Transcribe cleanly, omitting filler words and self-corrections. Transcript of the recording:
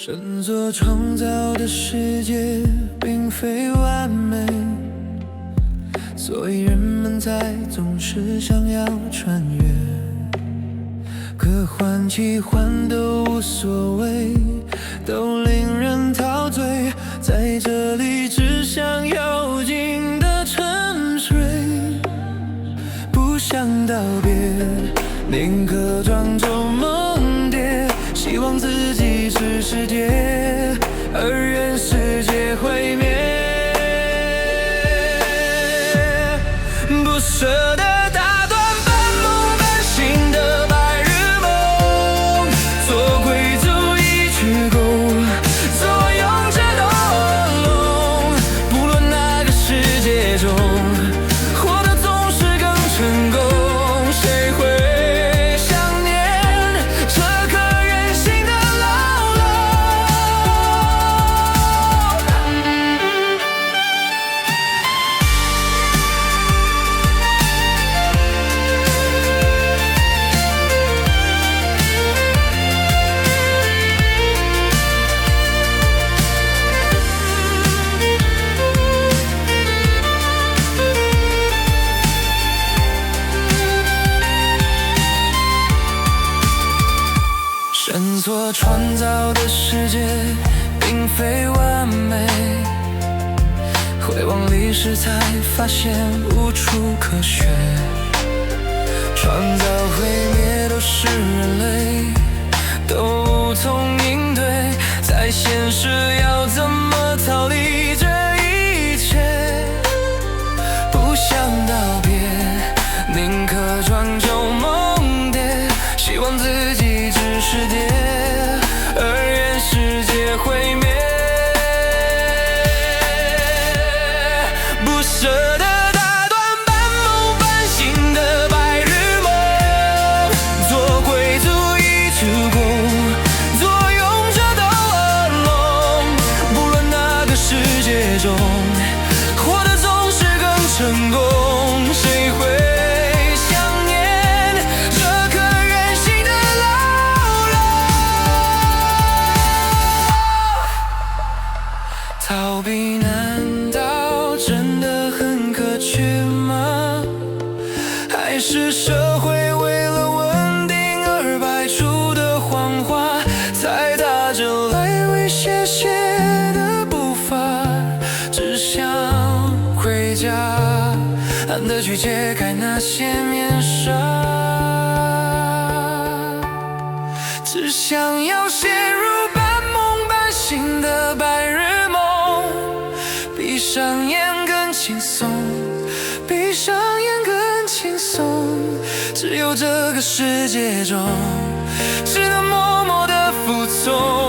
神所创造的世界并非完美，所以人们才总是想要穿越。科幻、奇幻都无所谓，都令人陶醉。在这里只想幽静的沉睡，不想道别，宁可装作梦蝶，希望自己只是蝶，而愿世界毁灭。不舍得打断半梦半醒的白日梦，做贵族一鞠躬，做勇者斗恶龙。不论哪个世界中，活得总是更成功。谁会想念这颗远行的牢笼？神所创造的世界并非完美，回望历史才发现无处可学。创造毁灭都是人类，都无从应对，在现实要怎么逃离这一切？不想道别，宁可装作梦蝶，希望自己只是蝶，而愿世界毁灭。不舍得打断半梦半醒的白日梦，做贵族一鞠躬，做勇者斗恶龙。不论哪个世界中，活得总是更成功。谁会想念这颗远行的牢笼？逃避难道真的很可取吗？还是社会为了稳定而摆出的谎话，才打着来威胁些的步伐？只想回家，懒得去揭开那些面纱，只想要陷入半梦半醒的白日梦，闭上眼更轻松，闭上眼更轻松。只有这个世界中，只能默默的服从。